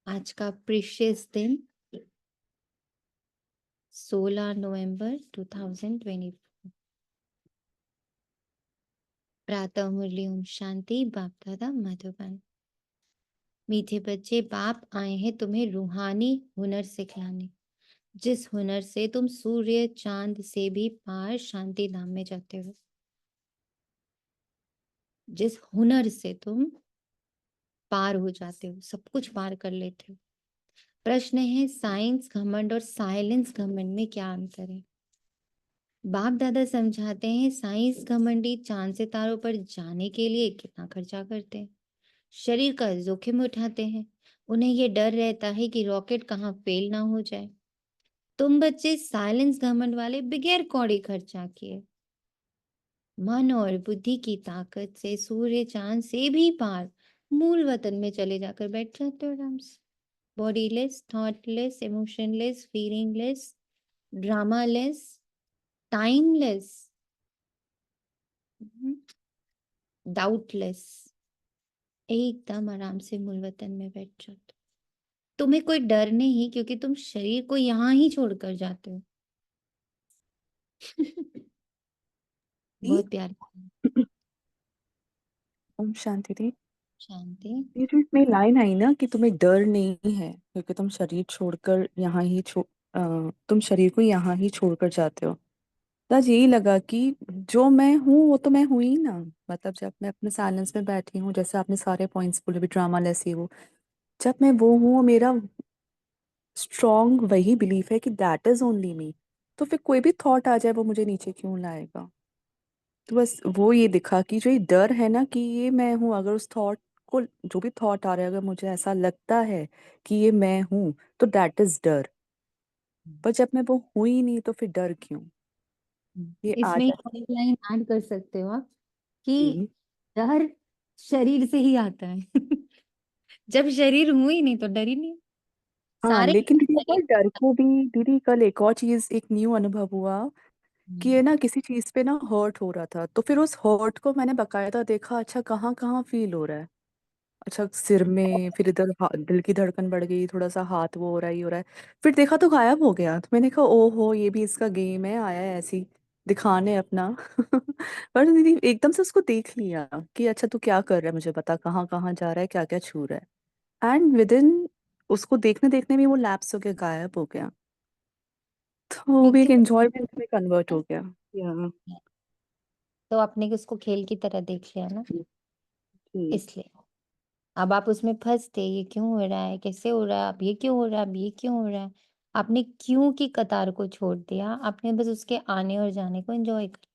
आज का प्रीशियस दिन 16 नवंबर 2024। प्रातः मुरली ओम शांति। बाप दादा मधुबन। मीठे बच्चे, बाप आए हैं तुम्हें रूहानी हुनर सिखलाने, जिस हुनर से तुम सूर्य चांद से भी पार शांति धाम में जाते हो। जिस हुनर से तुम पार हो जाते हो, सब कुछ पार कर लेते हो। प्रश्न है, साइंस घमंड और साइलेंस घमंड में क्या अंतर है? बाप दादा समझाते हैं, साइंस घमंडी चांद सितारों पर जाने के लिए कितना खर्चा करते हैं, शरीर का जोखिम उठाते हैं। उन्हें ये डर रहता है कि रॉकेट कहाँ फेल ना हो जाए। तुम बच्चे साइलेंस घमंड वाले बिगैर कौड़ी खर्चा किए मन और बुद्धि की ताकत से सूर्य चांद से भी पार मूल वतन में चले जाकर बैठ जाते हो आराम से। Bodyless, thoughtless, emotionless, feelingless, dramaless, timeless, doubtless, एकदम आराम से मूल वतन में बैठ जाते हो। तुम्हें कोई डर नहीं, क्योंकि तुम शरीर को यहाँ ही छोड़कर जाते हो। जी। बहुत प्यार। ओम शांति दी। शांति। ये जो इसमें लाइन आई ना कि तुम्हें डर नहीं है क्योंकि तुम शरीर छोड़कर यहाँ ही तुम शरीर को यहाँ ही छोड़कर जाते हो। तो आज यही लगा कि जो मैं हूँ वो तो मैं हूँ ही ना। मतलब जब मैं अपने साइलेंस में बैठी हूँ, जैसे आपने सारे पॉइंट्स बोले भी, ड्रामा लेस ये वो, जब मैं वो हूँ, मेरा स्ट्रॉन्ग वही बिलीफ है कि दैट इज ओनली मी। तो फिर कोई भी थॉट आ जाए वो मुझे नीचे क्यों लाएगा। तो बस वो ये दिखा कि जो ये डर है ना कि ये मैं हूँ, अगर उस थॉट को, जो भी थॉट आ रहा है, अगर मुझे ऐसा लगता है कि ये मैं हूँ, तो दैट इज डर। पर जब मैं वो हूं ही नहीं तो फिर डर क्यों। ये आ इसमें जाए। एक लाइन ऐड कर सकते हो आप कि जी। डर शरीर से ही आता है। जब शरीर हूं ही नहीं तो डर ही नहीं। हाँ सारे लेकिन दीदी शरीर। पर डर को भी, दीदी कल एक और चीज, एक न्यू अनुभव हुआ कि ये ना किसी चीज पे ना हर्ट हो रहा था, तो फिर उस हर्ट को मैंने बकायदा देखा, अच्छा कहाँ कहाँ फील हो रहा है। अच्छा सिर में, फिर इधर दिल की धड़कन बढ़ गई, थोड़ा सा हाथ वो हो रहा है, ये हो रहा है। फिर देखा तो गायब हो गया, तो मैंने कहा ओहो ये भी इसका गेम है, आया है ऐसी दिखाने अपना। पर दीदी एकदम से उसको देख लिया कि अच्छा तू क्या कर रहा है, मुझे बता कहाँ कहाँ जा रहा है, क्या क्या छू रहा है। एंड विद इन उसको देखने देखने में वो लैप्स हो गया, गायब हो गया। तो वो भी क्योंकि एक एंजॉयमेंट में कन्वर्ट हो गया। या तो आपने उसको खेल की तरह देख लिया ना, जी। इसलिए अब आप उसमें फंस थे, ये क्यों हो रहा है, कैसे हो रहा है, अब ये क्यों हो रहा है, अब ये क्यों हो रहा है। आपने क्यों की कतार को छोड़ दिया, आपने बस उसके आने और जाने को एंजॉय कर।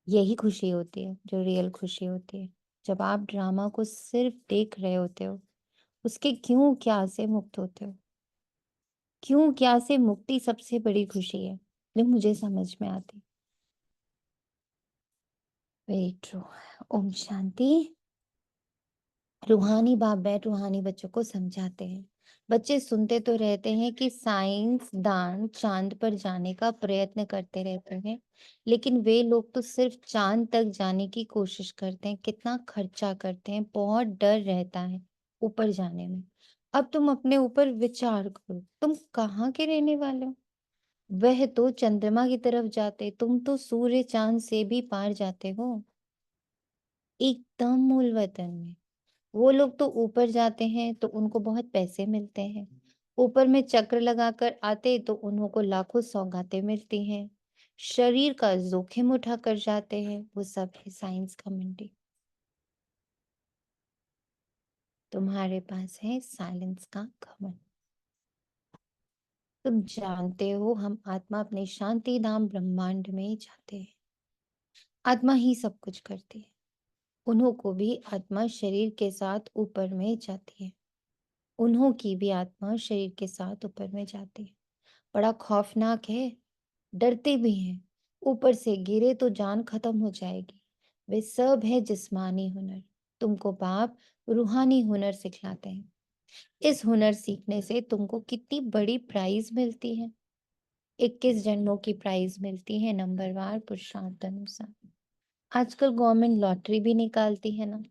यही खुशी होती है, जो रियल खुशी होती है, जब आप ड्रामा को सिर्फ देख रहे होते हो, उसके क्यों क्या से मुक्त होते हो। क्यों क्या से मुक्ति सबसे बड़ी खुशी है, जो मुझे समझ में आती। Very true. ओम शांति। रूहानी बाप बैठ रूहानी बच्चों को समझाते हैं। बच्चे सुनते तो रहते हैं कि साइंस दान चांद पर जाने का प्रयत्न करते रहते हैं, लेकिन वे लोग तो सिर्फ चांद तक जाने की कोशिश करते हैं, कितना खर्चा करते हैं, बहुत डर रहता है ऊपर जाने में। अब तुम अपने ऊपर विचार करो, तुम कहाँ के रहने वाले हो? वह तो चंद्रमा की तरफ जाते, तुम तो सूर्य चांद से भी पार जाते हो, एकदम मूल वतन में। वो लोग तो ऊपर जाते हैं तो उनको बहुत पैसे मिलते हैं, ऊपर में चक्र लगाकर आते तो उनको लाखों सौगातें मिलती हैं, शरीर का जोखिम उठा कर जाते हैं, वो सब है साइंस कम्युनिटी। तुम्हारे पास है साइलेंस का घमंड। तुम जानते हो हम आत्मा अपने शांति धाम ब्रह्मांड में जाते हैं, आत्मा ही सब कुछ करती है। उन्हों को भी आत्मा शरीर के साथ ऊपर में जाती है, उन्हों की भी आत्मा शरीर के साथ ऊपर में जाती है। बड़ा खौफनाक है, डरते भी हैं, ऊपर से गिरे तो जान खत्म हो जाएगी। वे सब है जिस्मानी हुनर, तुमको बाप रूहानी हुनर सिखलाते हैं। इस हुनर सीखने से तुमको कितनी बड़ी प्राइज मिलती है, 21 जन्मों की प्राइज मिलती है, नंबरवार पुरुषार्थ अनुसार। आजकल गवर्नमेंट लॉटरी भी निकालती है ना,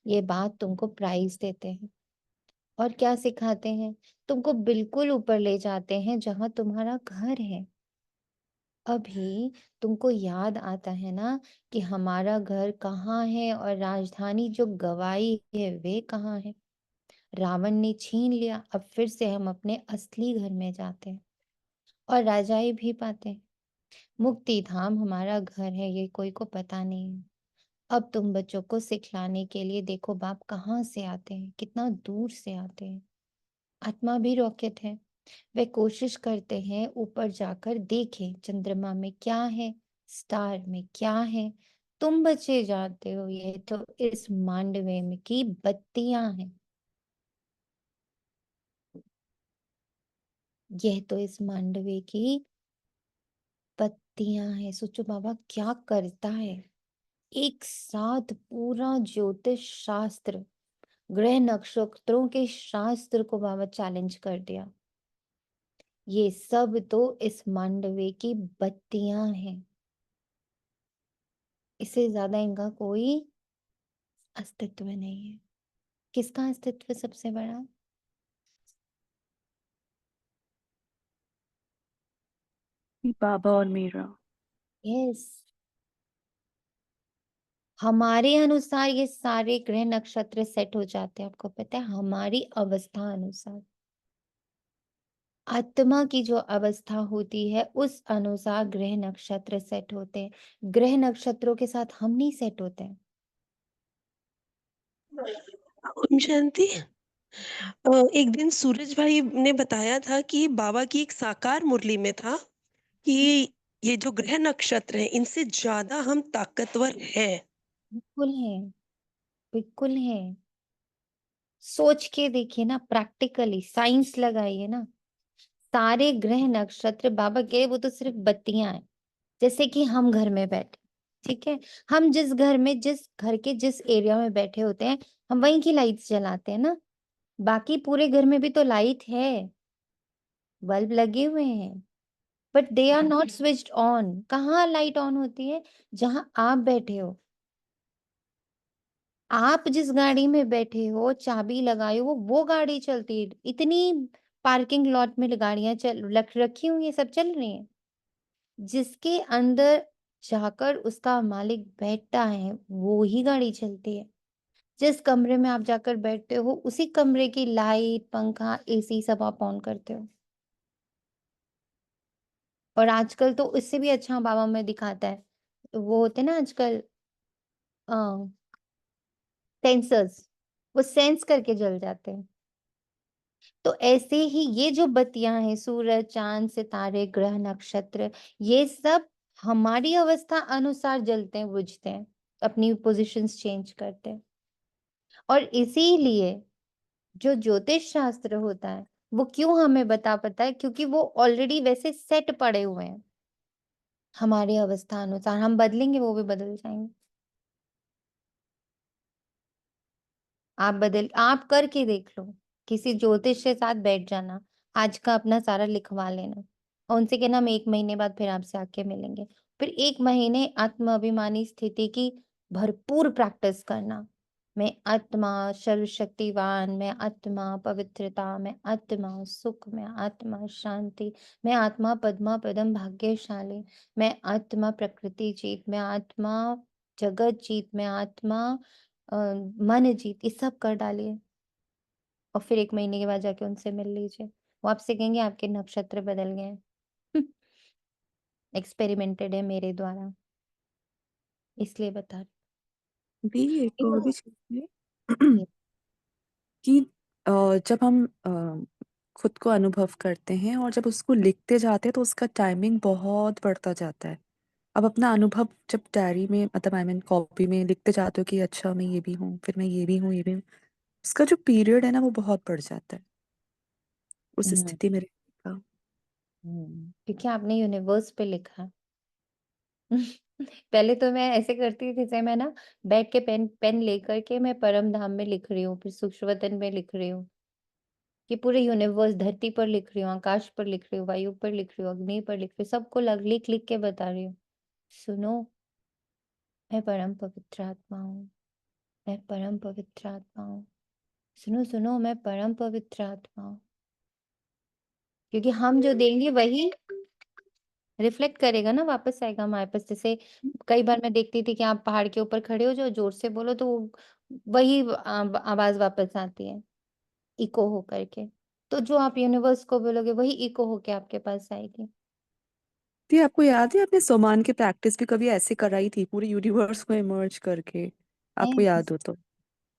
ये बात तुमको प्राइज देते हैं। और क्या सिखाते हैं? तुमको बिल्कुल ऊपर ले जाते हैं जहां तुम्हारा घर है। अभी तुमको याद आता है ना कि हमारा घर कहाँ है और राजधानी जो गवाई है वे कहाँ है। रावण ने छीन लिया, अब फिर से हम अपने असली घर में जाते हैं और राजाई भी पाते हैं। मुक्ति धाम हमारा घर है, ये कोई को पता नहीं है। अब तुम बच्चों को सिखलाने के लिए देखो बाप कहाँ से आते हैं, कितना दूर से आते हैं। आत्मा भी रॉकेट है। वे कोशिश करते हैं ऊपर जाकर देखें चंद्रमा में क्या है, स्टार में क्या है। तुम बच्चे जानते हो ये तो इस मांडवे में की बत्तियां हैं। यह तो इस मांडवे की बत्तियां हैं। सोचो बाबा क्या करता है। एक साथ पूरा ज्योतिष शास्त्र, ग्रह नक्षत्रों के शास्त्र को बाबा चैलेंज कर दिया। ये सब तो इस मांडवे की बत्तियां हैं। इससे ज्यादा इनका कोई अस्तित्व नहीं है। किसका अस्तित्व सबसे बड़ा? बाबा और मीरा। यस। हमारे अनुसार ये सारे ग्रह नक्षत्र सेट हो जाते हैं, आपको पता है, हमारी अवस्था अनुसार। आत्मा की जो अवस्था होती है उस अनुसार ग्रह नक्षत्र सेट होते हैं। ग्रह नक्षत्रों के साथ हम नहीं सेट होते हैं। ओम शांति। एक दिन सूरज भाई ने बताया था कि बाबा की एक साकार मुरली में था कि ये जो ग्रह नक्षत्र हैं इनसे ज्यादा हम ताकतवर हैं। बिल्कुल है, बिल्कुल है। सोच के देखिए ना, प्रैक्टिकली साइंस लगाइए ना। सारे ग्रह नक्षत्र बाबा के वो तो सिर्फ बत्तियां हैं। जैसे कि हम घर में बैठे, ठीक है, हम जिस घर में, जिस घर के जिस एरिया में बैठे होते हैं, हम वहीं की लाइट्स जलाते हैं ना। बाकी पूरे घर में भी तो लाइट है, बल्ब लगे हुए हैं, but they are not switched on. कहाँ लाइट ऑन होती है? जहां आप बैठे हो। आप जिस गाड़ी में बैठे हो, चाबी लगाए हो, वो गाड़ी चलती है। इतनी पार्किंग लॉट में गाड़ियां चल रखी हुई है, सब चल रही हैं। जिसके अंदर जाकर उसका मालिक बैठता है वो ही गाड़ी चलती है। जिस कमरे में आप जाकर बैठते हो उसी कमरे की लाइट, पंखा, एसी सब आप ऑन करते हो। और आजकल तो इससे भी अच्छा बाबा में दिखाता है, वो होते हैं ना आजकल सेंसर्स, वो सेंस करके जल जाते हैं। तो ऐसे ही ये जो बत्तियां हैं, सूरज, चांद, सितारे, ग्रह, नक्षत्र, ये सब हमारी अवस्था अनुसार जलते हैं, बुझते हैं, अपनी पोजीशंस चेंज करते हैं। और इसीलिए जो ज्योतिष शास्त्र होता है वो क्यों हमें बता पाता है, क्योंकि वो ऑलरेडी वैसे सेट पड़े हुए हैं। हमारी अवस्था अनुसार हम बदलेंगे, वो भी बदल जाएंगे। आप करके देख लो। किसी ज्योतिष के साथ बैठ जाना, आज का अपना सारा लिखवा लेना और उनसे कहना हम 1 महीने बाद फिर आपसे आके मिलेंगे। फिर 1 महीने आत्म अभिमानी स्थिति की भरपूर प्रैक्टिस करना। मैं आत्मा सर्वशक्तिवान, मैं आत्मा पवित्रता, मैं आत्मा सुख, मैं आत्मा शांति, मैं आत्मा पद्मा पदम भाग्यशाली, मैं आत्मा प्रकृति जीत, मैं आत्मा जगत जीत, मैं आत्मा मन जीत, ये सब कर डालिए। और फिर 1 महीने के बाद जाके उनसे मिल लीजिए। वो आपसे कहेंगे आपके नक्षत्र बदल गए हैं। एक्सपेरिमेंटेड है मेरे द्वारा, इसलिए बता भी एक रही और हूँ। भी चीज है कि जब हम खुद को अनुभव करते हैं और जब उसको लिखते जाते हैं तो उसका टाइमिंग बहुत बढ़ता जाता है। अब अपना अनुभव जब डायरी में, मतलब आई मीन कॉपी में लिखते जाते हो कि अच्छा मैं ये भी हूँ, फिर मैं ये भी हूँ, ये भी हूँ, उसका जो पीरियड है ना वो बहुत बढ़ जाता है उस हम्म। स्थिति में रहने का। क्योंकि आपने यूनिवर्स पे लिखा है। पहले तो मैं ऐसे करती थी, जैसे मैं ना बैठ के पेन पेन लेकर के मैं परम धाम में लिख रही हूँ, फिर सूक्ष्म में लिख रही हूँ, कि पूरे यूनिवर्स, धरती पर लिख रही हूँ, आकाश पर लिख रही हूँ, वायु पर लिख रही हूँ, अग्नि पर लिख रही हूँ, सबको लिख लिख के बता रही हूँ। सुनो, मैं परम पवित्र आत्मा हूँ, मैं परम पवित्र आत्मा हूँ। सुनो सुनो, मैं परम पवित्र आत्मा हूँ, क्योंकि हम जो देंगे वही रिफ्लेक्ट करेगा ना, वापस आएगा हमारे पास। जैसे कई बार मैं देखती थी कि आप पहाड़ के ऊपर खड़े हो जाओ, जोर से बोलो तो वही आवाज वापस आती है, इको हो करके। तो जो आप यूनिवर्स को बोलोगे वही इको होके आपके पास आएगी। दी, आपको याद है आपने सोमान की प्रैक्टिस भी कभी ऐसे कराई थी, पूरे यूनिवर्स को इमर्ज करके? आपको यस, याद हो तो?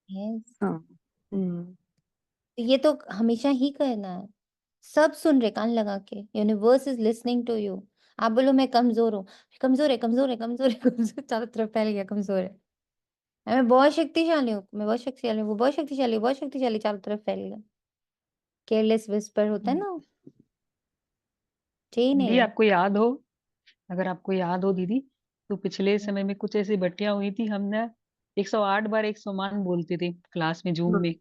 यस। हाँ। हम्म। तो ये तो हमेशा ही करना है। सब सुन रहे कान लगा के, universe is listening to you. आप बोलो मैं कमजोर हूँ, कमजोर है, कमजोर है, कमजोर है, कमजोर, चारों तरफ फैल गया कमजोर है। मैं बहुत शक्तिशाली हूँ, मैं बहुत शक्तिशाली हूँ, वो बहुत शक्तिशाली, बहुत शक्तिशाली, चारों तरफ फैल गया। केयरलेस विस्पर होता है ना, जी दी, नहीं। आपको याद हो, अगर आपको याद हो दीदी, तो पिछले समय में कुछ ऐसी बट्टियां हुई थी, हमने 108 बार 100 मान बोलते थे क्लास में, जूम हाँ, में।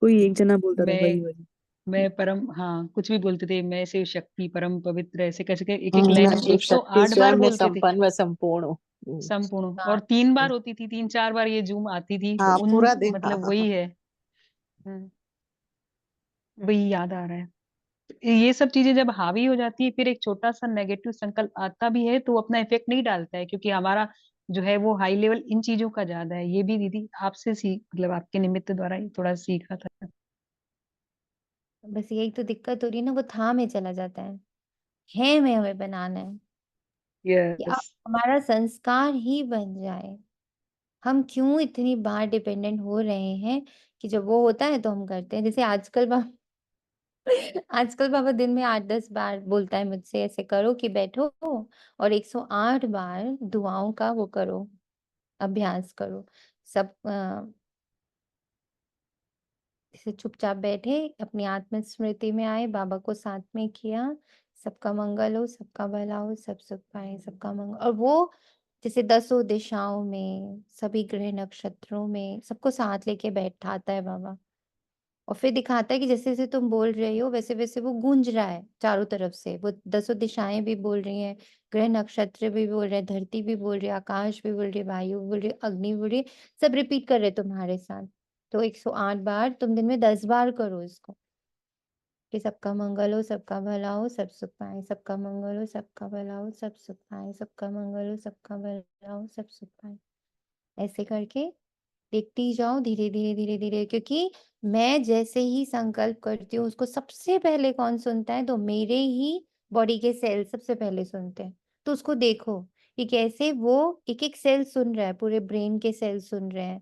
कोई एक जना बोलता था, मैं वही वही। मैं परम, हाँ, कुछ भी बोलते थे, मैं शिव शक्ति परम पवित्र, ऐसे कैसे के एक एक मैं लाइन शिव शक्ति 108 बार स्वयं में बोलते थे, संपन्न व संपूर्ण हूँ। संपूर्ण। हाँ, और 3 बार होती थी, 3 4 बार ये जूम आती थी, तो हाँ, उन पूरा दिन, हाँ मतलब हाँ हाँ। वही है। हम्म, वही याद आ रहा है। ये सब चीजें जब हावी हो जाती है, फिर एक छोटा सा नेगेटिव संकल्प आता भी है, तो वो अपना इफेक्ट नहीं डालता है, क्योंकि हमारा जो है वो हाई लेवल इन चीजों का ज्यादा है। ये भी दीदी आपसे सीख, मतलब आपके निमित्त द्वारा ही थोड़ा सीखा था। बस यही तो दिक्कत हो रही है ना, वो था में चला जाता है में हमें बनाना है कि अब यस। हमारा संस्कार ही बन जाए। हम क्यों इतनी बार डिपेंडेंट हो रहे हैं कि जब वो होता है तो हम करते हैं। जैसे आजकल आजकल बाबा दिन में 8-10 बार बोलता है मुझसे, ऐसे करो कि बैठो और 108 बार दुआओं का वो करो, अभ्यास करो। सब जैसे चुपचाप बैठे, अपनी आत्म स्मृति में आए, बाबा को साथ में किया, सबका मंगल हो, सबका भला हो, सब सुख पाए, सबका मंगल। और वो जैसे 10 दिशाओं में, सभी ग्रह नक्षत्रों में सबको साथ लेके बैठाता है बाबा, और फिर दिखाता है कि जैसे जैसे तुम बोल रही हो वैसे वैसे वो गूंज रहा है चारों तरफ से। वो 10 दिशाएं भी बोल रही हैं, ग्रह नक्षत्र भी बोल रहे हैं, धरती भी बोल रही है, आकाश भी बोल रही है, वायु भी बोल रही है, अग्नि भी बोल रही है, सब रिपीट कर रहे हैं तुम्हारे साथ। तो 108 बार तुम दिन में 10 बार करो इसको, कि सबका मंगल हो, सबका भला हो, सब सुख पाए, सबका मंगल हो, सबका भला हो, सब सुख पाए, सबका मंगल हो, सबका भला हो, सब सुख पाए। ऐसे करके देखती जाओ, धीरे धीरे धीरे धीरे, क्योंकि मैं जैसे ही संकल्प करती हूँ उसको सबसे पहले कौन सुनता है, तो मेरे ही बॉडी के सेल सबसे पहले सुनते हैं। तो उसको देखो कि कैसे वो एक एक सेल सुन रहा है, पूरे ब्रेन के सेल सुन रहे हैं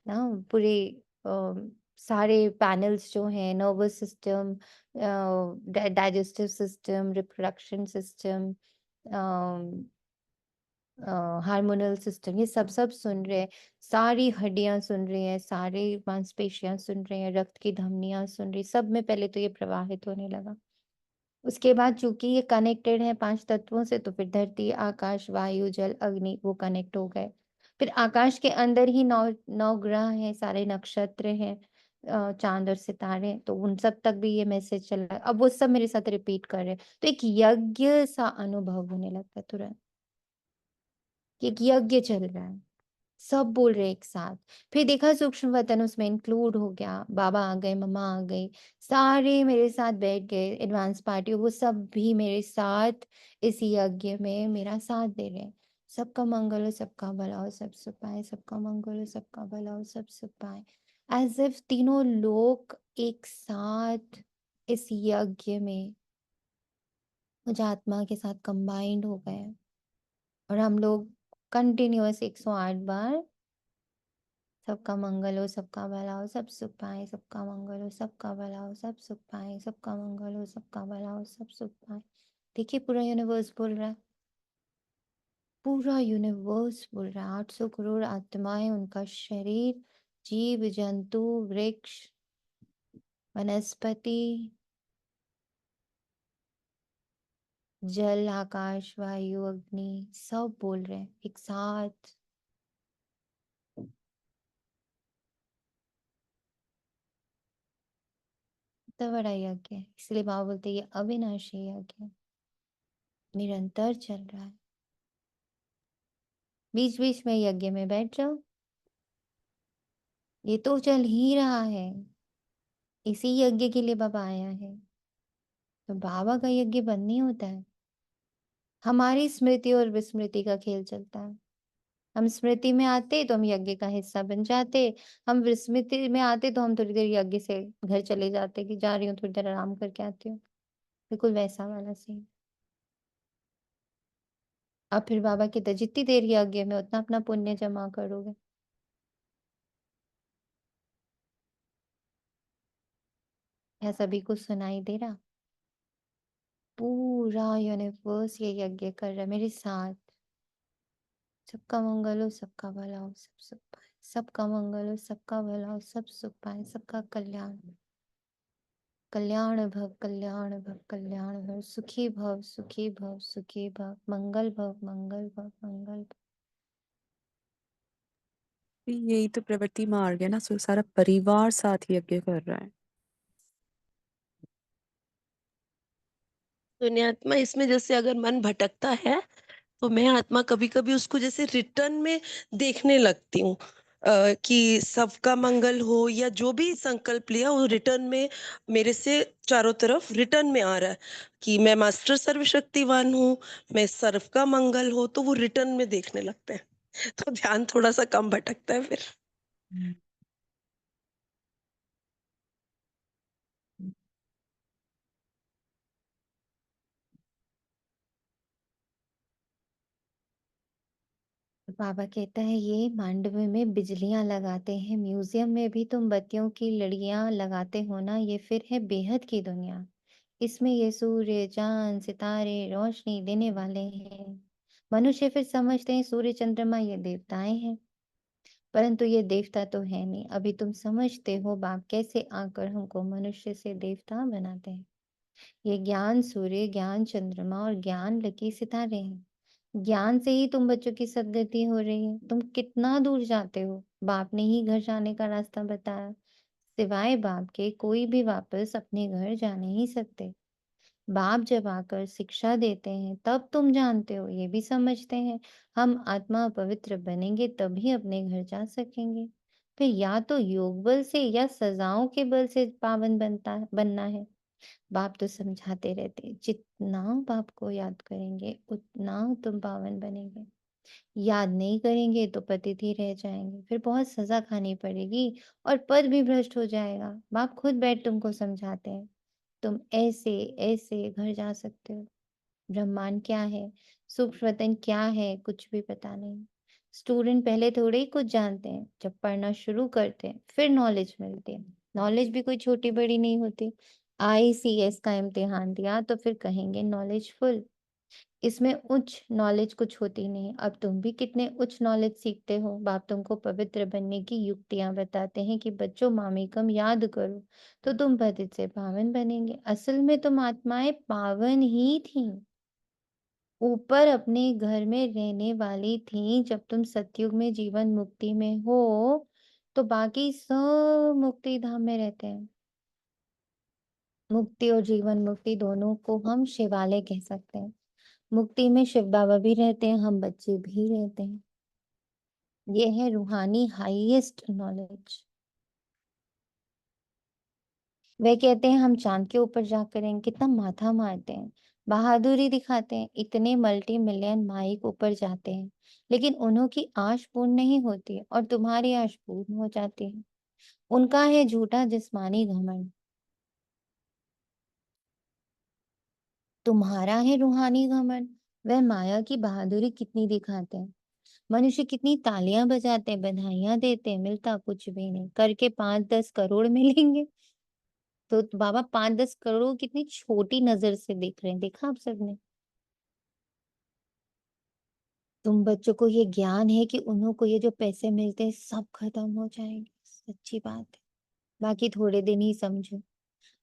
ना, पूरे सारे पैनल्स जो हैं, nervous system, digestive system, reproduction system, hormonal system, ये सब सब सुन रहे हैं। सारी हड्डियां सुन रही हैं, सारी मांसपेशियां सुन रही हैं, रक्त की धमनियां सुन रही, सब में पहले तो ये प्रवाहित होने लगा। उसके बाद चूंकि ये कनेक्टेड है 5 तत्वों से, तो फिर धरती, आकाश, वायु, जल, अग्नि वो कनेक्ट हो गए। फिर आकाश के अंदर ही 9 9 ग्रह हैं, सारे नक्षत्र हैं, चांद और सितारे हैं, तो उन सब तक भी ये मैसेज चल रहा है। अब वो सब मेरे साथ रिपीट कर रहे हैं, तो एक यज्ञ सा अनुभव होने लगता है तुरंत, कि एक यज्ञ चल रहा है, सब बोल रहे एक साथ। फिर देखा सूक्ष्म वतन उसमें इंक्लूड हो गया, बाबा आ गए, मम्मा आ गई, सारे मेरे साथ बैठ गए, एडवांस पार्टी, वो सब भी मेरे साथ इस यज्ञ में मेरा साथ दे रहे हैं। सबका मंगल हो, सबका भला हो, सब सुख पाए, सबका मंगल हो, सबका भला हो, सब सुख पाए। एज इफ तीनों लोग एक साथ इस यज्ञ में मुझ आत्मा के साथ कंबाइंड हो गए हैं। और हम लोग कंटिन्यूअस 108 बार सबका मंगल हो, सबका भला हो, सब सुख पाए, सबका मंगल हो, सबका भला हो, सब सुख पाए, सबका मंगल हो, सबका भला हो, सब सुख पाए। देखिए पूरा यूनिवर्स बोल रहा है, पूरा यूनिवर्स बोल रहा है। 800 करोड़ आत्माएं, उनका शरीर, जीव जंतु, वृक्ष, वनस्पति, जल, आकाश, वायु, अग्नि, सब बोल रहे हैं एक साथ। इतना बड़ा यज्ञ है, इसलिए बाबा बोलते हैं ये अविनाशी यज्ञ है, निरंतर चल रहा है। बीच बीच में यज्ञ में बैठ जाओ, ये तो चल ही रहा है। इसी यज्ञ के लिए बाबा आया है। तो बाबा का यज्ञ बंद नहीं होता है। हमारी स्मृति और विस्मृति का खेल चलता है। हम स्मृति में आते तो हम यज्ञ का हिस्सा बन जाते, हम विस्मृति में आते तो हम थोड़ी देर यज्ञ से घर चले जाते कि जा रही हूँ थोड़ी देर आराम करके आती हूँ। बिल्कुल वैसा वाला सीन। अब फिर बाबा कहते जितनी देर यज्ञ में उतना अपना पुण्य जमा करोगे। क्या सभी कुछ सुनाई दे रहा? पूरा यूनिवर्स ये यज्ञ कर रहा है मेरे साथ। सबका मंगल हो, सबका भला हो, सब सुख पाए। सबका मंगल हो, सबका भला हो, सब सुख पाए। सबका कल्याण कल्याण भव, कल्याण भव, कल्याण भव। सुखी भव, सुखी भव, सुखी भव। मंगल भव, मंगल भव, मंगल भव। यही तो प्रवृत्ति मार्ग है ना, सारा परिवार साथ यज्ञ कर रहा है। पुण्यात्मा इसमें जैसे अगर मन भटकता है तो मैं आत्मा कभी-कभी उसको जैसे रिटर्न में देखने लगती हूँ, कि सबका मंगल हो या जो भी संकल्प लिया वो रिटर्न में मेरे से चारों तरफ रिटर्न में आ रहा है कि मैं मास्टर सर्वशक्तिवान हूँ, मैं सर्व का मंगल हो, तो वो रिटर्न में देखने लगते हैं। तो ध्यान थोड़ा-सा कम भटकता है फिर। हम्म। तो बाबा कहता है ये मांडव में बिजलियां लगाते हैं, म्यूजियम में भी तुम बत्तियों की लड़ियां लगाते हो ना, ये फिर है बेहद की दुनिया। इसमें ये सूर्य चांद सितारे रोशनी देने वाले हैं। मनुष्य फिर समझते हैं सूर्य चंद्रमा ये देवताएं हैं, परंतु ये देवता तो है नहीं। अभी तुम समझते हो बाप कैसे आकर हमको मनुष्य से देवता बनाते हैं। ये ज्ञान सूर्य, ज्ञान चंद्रमा और ज्ञान लकी सितारे हैं। ज्ञान से ही तुम बच्चों की सदगति हो रही है। तुम कितना दूर जाते हो, बाप ने ही घर जाने का रास्ता बताया। सिवाय बाप के कोई भी वापस अपने घर जा नहीं सकते। बाप जब आकर शिक्षा देते हैं तब तुम जानते हो, ये भी समझते हैं हम आत्मा पवित्र बनेंगे तभी अपने घर जा सकेंगे। फिर या तो योग बल से या सजाओं के बल से पावन बनना है। बाप तो समझाते रहते, जितना बाप को याद करेंगे उतना तुम पावन बनेंगे। याद नहीं करेंगे तो पतित ही रह जाएंगे, फिर बहुत सजा खानी पड़ेगी और पद भी भ्रष्ट हो जाएगा। बाप खुद बैठ तुमको समझाते हैं। तुम ऐसे ऐसे घर जा सकते हो। ब्रह्मांड क्या है, सूक्ष्म वतन क्या है, कुछ भी पता नहीं। स्टूडेंट पहले थोड़े ही कुछ जानते हैं, जब पढ़ना शुरू करते हैं फिर नॉलेज मिलती है। नॉलेज भी कोई छोटी बड़ी नहीं होती। आईसीएस का इम्तिहान दिया तो फिर कहेंगे नॉलेज फुल। इसमें उच्च नॉलेज कुछ होती नहीं। अब तुम भी कितने उच्च नॉलेज सीखते हो। बाप तुमको पवित्र बनने की युक्तियां बताते हैं कि बच्चों मामेकम याद करो तो तुम पतित से पावन बनेंगे। असल में तुम आत्माएं पावन ही थी, ऊपर अपने घर में रहने वाली थी। जब तुम सतयुग में जीवन मुक्ति में हो तो बाकी सब मुक्ति धाम में रहते हैं। मुक्ति और जीवन मुक्ति दोनों को हम शिवालय कह सकते हैं। मुक्ति में शिव बाबा भी रहते हैं, हम बच्चे भी रहते हैं। ये है रूहानी हाईएस्ट नॉलेज। वे कहते हैं हम चांद के ऊपर जा करेंगे, कितना माथा मारते हैं, बहादुरी दिखाते हैं, इतने मल्टी मिलियन माइक ऊपर जाते हैं, लेकिन उन्हों की आश पूर्ण नहीं होती और तुम्हारी आश पूर्ण हो जाती है। उनका है झूठा जिस्मानी घमंड, तुम्हारा है रूहानी घमंड। वह माया की बहादुरी कितनी दिखाते हैं। मनुष्य कितनी तालियां बजाते हैं, बधाइयां देते हैं, मिलता कुछ भी नहीं। करके 5-10 करोड़ मिलेंगे। तो बाबा 5-10 करोड़ को कितनी छोटी नजर से देख रहे हैं, देखा आप सबने। तुम बच्चों को ये ज्ञान है कि उन्हों को ये जो पैसे मिलते हैं सब खत्म हो जाएंगे, सच्ची बात है। बाकी थोड़े दिन ही समझो।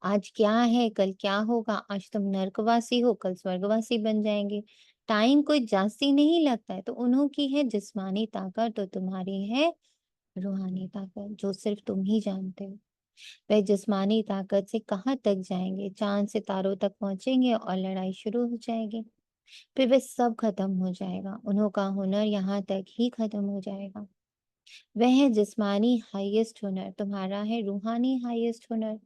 आज क्या है कल क्या होगा। आज तुम नरकवासी हो कल स्वर्गवासी बन जाएंगे। टाइम कोई जास्ती नहीं लगता है। तो उन्हों की है जिस्मानी ताकत तो तुम्हारी है रूहानी ताकत, जो सिर्फ तुम ही जानते हो। वह जिस्मानी ताकत से कहाँ तक जाएंगे, चांद सितारों तक पहुंचेंगे और लड़ाई शुरू हो जाएगी। फिर वह सब खत्म हो जाएगा, उन्हों का हुनर यहाँ तक ही खत्म हो जाएगा। वह है जिस्मानी हाईएस्ट हुनर, तुम्हारा है रूहानी हाईएस्ट हुनर।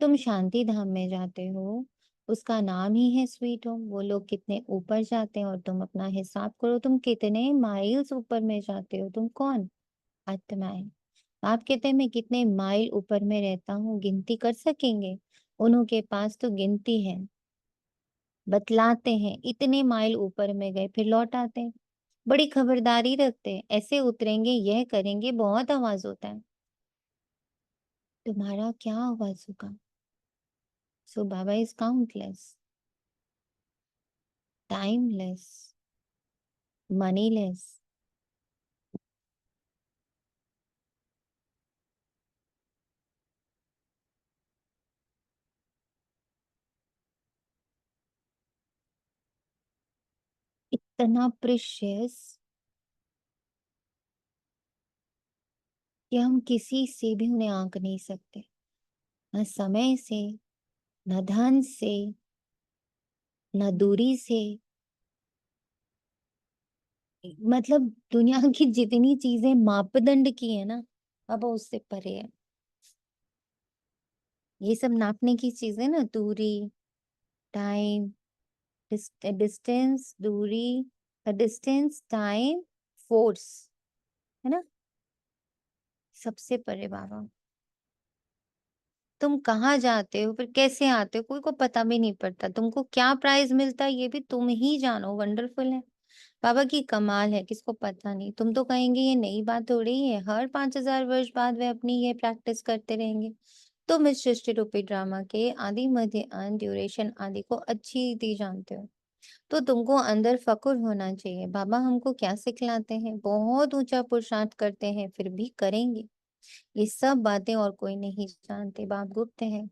तुम शांति धाम में जाते हो, उसका नाम ही है स्वीट होम। वो लोग कितने ऊपर जाते हैं और तुम अपना हिसाब करो, तुम कितने माइल्स ऊपर में जाते हो। तुम कौन? आत्माएं। आप कहते हैं मैं कितने माइल ऊपर में रहता हूँ, गिनती कर सकेंगे? उन्हों के पास तो गिनती है, बतलाते हैं इतने माइल ऊपर में गए, फिर लौट आते हैं। बड़ी खबरदारी रखते हैं, ऐसे उतरेंगे, यह करेंगे, बहुत आवाज होता है। तुम्हारा क्या आवाज होगा? सो बाबा इज काउंटलेस, टाइमलेस, मनीलेस। इतना प्रीशियस कि हम किसी से भी उन्हें आंक नहीं सकते, न समय से, न धन से, न दूरी से। मतलब दुनिया की जितनी चीजें मापदंड की है ना, अब वो उससे परे है। ये सब नापने की चीजें ना, दूरी, टाइम, डिस्टेंस, दूरी, डिस्टेंस, टाइम, फोर्स, है ना, सबसे परे बाबा। तुम कहाँ जाते हो, फिर कैसे आते हो, कोई को पता भी नहीं पड़ता। तुमको क्या प्राइज मिलता है ये भी तुम ही जानो। वंडरफुल है बाबा की कमाल है, किसको पता नहीं। तुम तो कहेंगे ये नई बात हो रही है, हर 5000 वर्ष बाद वे अपनी ये प्रैक्टिस करते रहेंगे। तुम इस सृष्टि रूपी ड्रामा के आदि मध्य अंत ड्यूरेशन आदि को अच्छी रीति जानते हो, तो तुमको अंदर फक्र होना चाहिए। बाबा हमको क्या सिखलाते हैं? बहुत ऊंचा पुरुषार्थ करते हैं, फिर भी करेंगे। ये सब बातें और कोई नहीं जानते, बाप गुप्त है।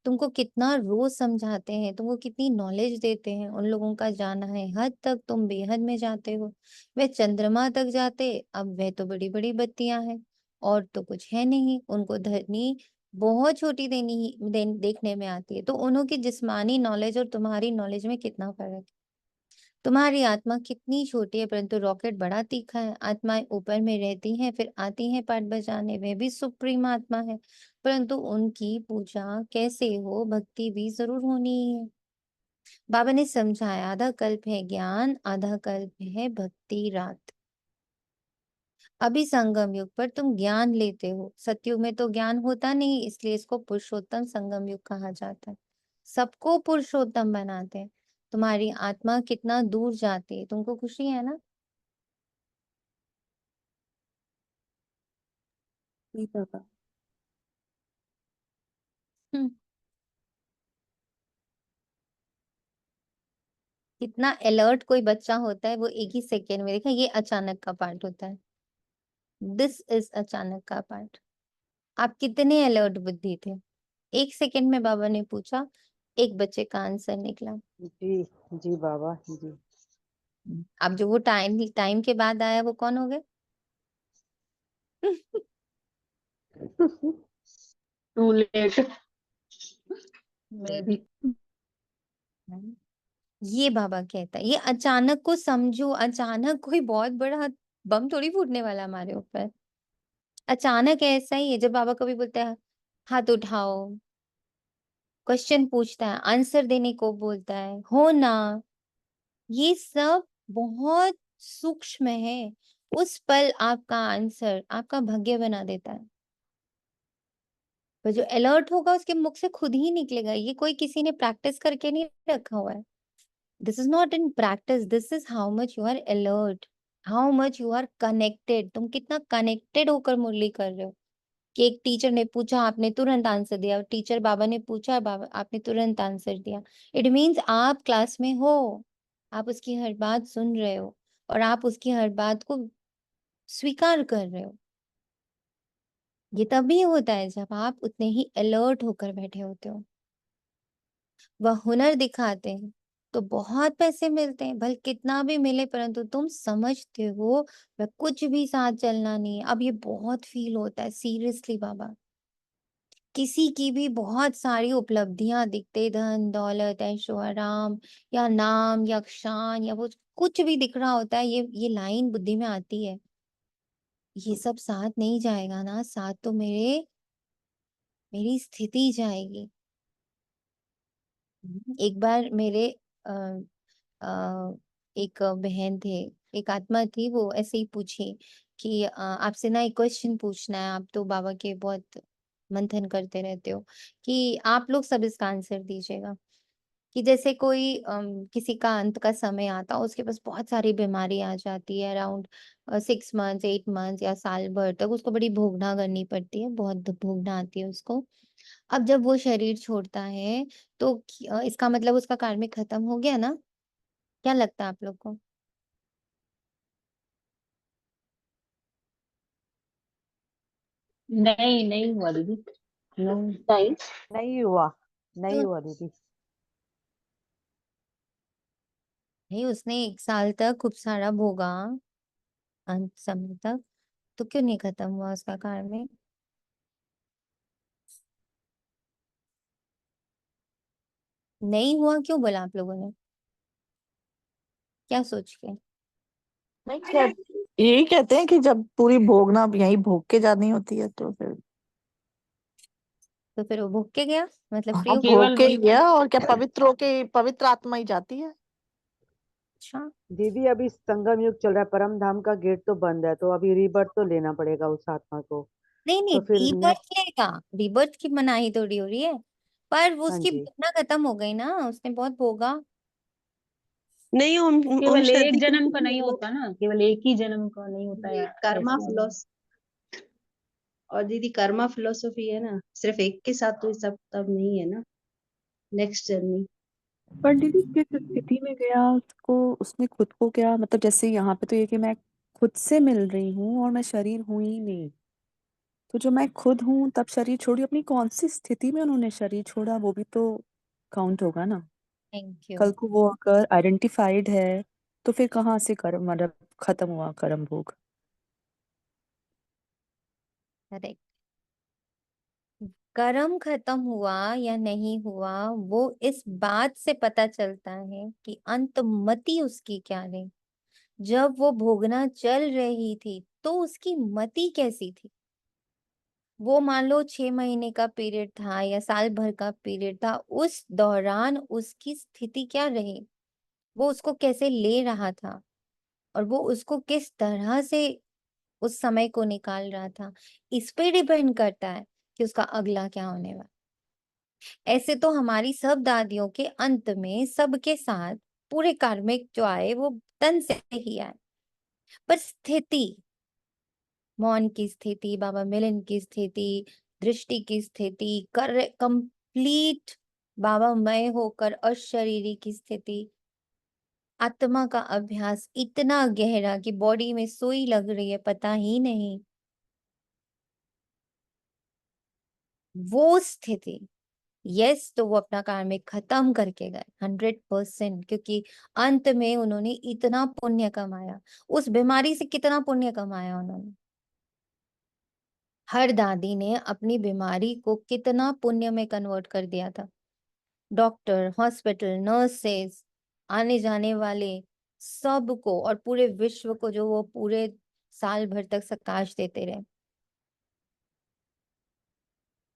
तुमको कितना रोज समझाते हैं, तुमको कितनी नॉलेज देते हैं। उन लोगों का जाना है हद तक, तुम बेहद में जाते हो। वे चंद्रमा तक जाते, अब वह तो बड़ी बड़ी बत्तियां हैं और तो कुछ है नहीं। उनको धरनी बहुत छोटी देखने में आती है। तो उन्हों की जिस्मानी नॉलेज और तुम्हारी नॉलेज में कितना फर्क है। तुम्हारी आत्मा कितनी छोटी है, परंतु रॉकेट बड़ा तीखा है। आत्माएं ऊपर में रहती हैं, फिर आती हैं पाठ बजाने, वे भी सुप्रीम आत्मा है, परंतु उनकी पूजा कैसे हो, भक्ति भी जरूर होनी ही है। बाबा ने समझाया, आधा कल्प है ज्ञान, आधा कल्प है भक्ति रात। अभी संगम युग पर तुम ज्ञान लेते हो, सतयुग में तो ज्ञान होता नहीं, इसलिए इसको पुरुषोत्तम संगम युग कहा जाता है। सबको पुरुषोत्तम बनाते हैं। तुम्हारी आत्मा कितना दूर जाती है, तुमको खुशी है ना? जी बाबा। हम्म, कितना अलर्ट कोई बच्चा होता है, वो एक ही सेकेंड में। देखा, ये अचानक का पार्ट होता है, दिस इज अचानक का पार्ट। आप कितने अलर्ट बुद्धि थे। एक सेकेंड में बाबा ने पूछा, एक बच्चे का आंसर निकला। जी जी बाबा जी। अब जो वो टाइम टाइम के बाद आया, वो कौन हो गए? Too late. मैं भी। ये बाबा कहता है, ये अचानक को समझो। अचानक कोई बहुत बड़ा बम थोड़ी फूटने वाला हमारे ऊपर। अचानक ऐसा ही है, जब बाबा कभी बोलता है हाथ उठाओ, क्वेश्चन पूछता है, आंसर देने को बोलता है, हो ना, ये सब बहुत सूक्ष्म है। उस पल आपका आंसर आपका भाग्य बना देता है। पर जो अलर्ट होगा उसके मुख से खुद ही निकलेगा। ये कोई किसी ने प्रैक्टिस करके नहीं रखा हुआ है। This is not in practice, this is how much you are alert, how much you are connected. तुम कितना कनेक्टेड होकर मुरली कर रहे हो कि एक टीचर ने पूछा, आपने तुरंत आंसर दिया। टीचर बाबा ने पूछा, बाबा आपने तुरंत आंसर दिया। इट मीन्स आप क्लास में हो, आप उसकी हर बात सुन रहे हो और आप उसकी हर बात को स्वीकार कर रहे हो। ये तभी होता है जब आप उतने ही अलर्ट होकर बैठे होते हो। वह हुनर दिखाते हैं तो बहुत पैसे मिलते हैं, भले कितना भी मिले, परंतु तुम समझते हो वह कुछ भी साथ चलना नहीं है। अब ये बहुत फील होता है सीरियसली बाबा। किसी की भी बहुत सारी उपलब्धियां दिखते, धन दौलत ऐशो आराम या नाम या शान या वो कुछ भी दिख रहा होता है, ये लाइन बुद्धि में आती है, ये सब साथ नहीं जाएगा ना। साथ तो मेरे मेरी स्थिति जाएगी। एक बार मेरे अ, अ, एक बहन थे, एक आत्मा थी, वो ऐसे ही पूछी कि आपसे ना एक क्वेश्चन पूछना है, आप तो बाबा के बहुत मंथन करते रहते हो, कि आप लोग सब इसका आंसर दीजिएगा। कि जैसे कोई किसी का अंत का समय आता है, उसके पास बहुत सारी बीमारी आ जाती है, अराउंड 6 मंथ्स, 8 मंथ्स या साल भर तक उसको बड़ी भोगना करनी पड़ती है, बहुत भोगना आती है उसको। अब जब वो शरीर छोड़ता है, तो इसका मतलब उसका कार्मिक खत्म हो गया ना? क्या लगता है आप लोग को? नहीं, नहीं हुआ दीदी। नहीं। नहीं हुआ, नहीं क्यों? हुआ दीदी। नहीं, उसने 1 साल तक खूब सारा भोगा, अंत समय तक, तो क्यों नहीं खत्म हुआ उसका कार्मिक? नहीं हुआ क्यों बोला आप लोगों ने? क्या सोच के? नहीं यही कहते हैं कि जब पूरी भोगना यही भोग के जानी होती है तो फिर तो फिर वो भोग के गया, मतलब फ्री हाँ हो गया? भोग केवल के ही वही गया और क्या पवित्र होके पवित्र आत्मा ही जाती है। अच्छा। दीदी अभी संगम युग चल रहा है, परम धाम का गेट तो बंद है, तो अभी रीबर्थ तो लेना पड़ेगा उस आत्मा को। नहीं, नहीं, तो फिर रीबर्थ लेगा, रीबर्थ की मनाही थोड़ी हो रही है, पर वो हाँ उसकी जी, भोगना खत्म हो गई ना, उसने बहुत भोगा। नहीं, ओम केवल एक शांति जन्म कहते का हैं नहीं वो होता ना, केवल एक ही जन्म का नहीं होता ये है कर्मा ऐसे। फिलोस और दीदी कर्मा फिलोसफी है ना, सिर्फ एक के साथ तो ये सब तब नहीं है ना, नेक्स्ट जर्नी। पर दीदी किस स्थिति में गया उसको, उसने खुद को क्या मतलब, जैसे यहाँ पे तो ये कि मैं खुद से मिल रही हूँ और मैं शरीर हूं ही नहीं, तो जो मैं खुद हूँ तब शरीर छोड़ी, अपनी कौन सी स्थिति में उन्होंने शरीर छोड़ा वो भी तो काउंट होगा ना। Thank you. कल को वो अगर आइडेंटिफाइड है तो फिर कहाँ से कर्म मतलब खत्म हुआ कर्म भोग। करेक्ट। कर्म खत्म हुआ या नहीं हुआ, वो इस बात से पता चलता है कि अंतमति उसकी क्या रही। जब वो भोगना चल रही थी, तो उसकी मति कैसी थी? वो मान लो 6 महीने का पीरियड था या साल भर का पीरियड था, उस दौरान उसकी स्थिति क्या रही? वो उसको कैसे ले रहा था, और वो उसको किस तरह से उस समय को निकाल रहा था, इस पे डिपेंड करता है कि उसका अगला क्या होने वाला। ऐसे तो हमारी सब दादियों के अंत में सबके साथ पूरे कार्मिक जो आए वो तन से ही आए, पर स्थिति, मौन की स्थिति, बाबा मिलन की स्थिति, दृष्टि की स्थिति, कर कंप्लीट बाबा मय होकर अशरीरी की स्थिति, आत्मा का अभ्यास इतना गहरा कि बॉडी में सुई लग रही है पता ही नहीं, वो स्थिति, यस, तो वो अपना कार्मिक खत्म करके गए 100%, क्योंकि अंत में उन्होंने इतना पुण्य कमाया, उस बीमारी से कितना पुण्य कमाया उन्होंने। हर दादी ने अपनी बीमारी को कितना पुण्य में कन्वर्ट कर दिया था। डॉक्टर, हॉस्पिटल, नर्सेस, आने जाने वाले सबको और पूरे विश्व को जो वो पूरे साल भर तक प्रकाश देते रहे।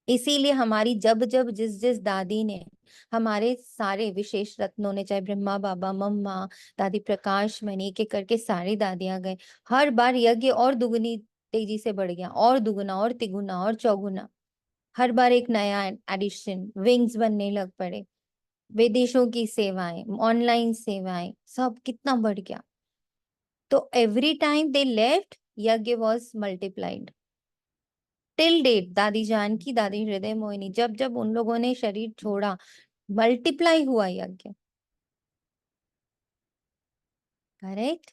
इसीलिए हमारी जब जब जिस जिस दादी ने हमारे सारे विशेष रत्नों ने, चाहे ब्रह्मा बाबा, मम्मा, दादी प्रकाश मणि, के करके सारी दादियां गए, हर बार यज्ञ और दुगनी तेजी से बढ़ गया, और दुगुना और तिगुना और चौगुना, हर बार एक नया एडिशन, विंग्स बनने लग पड़े, विदेशों की सेवाएं, ऑनलाइन सेवाएं, सब कितना बढ़ गया। तो एवरी टाइम दे लेफ्ट, यज्ञ वॉज मल्टीप्लाइड टिल डेट। दादी जानकी, दादी हृदय मोहिनी, जब जब उन लोगों ने शरीर छोड़ा, मल्टीप्लाई हुआ यज्ञ। करेक्ट।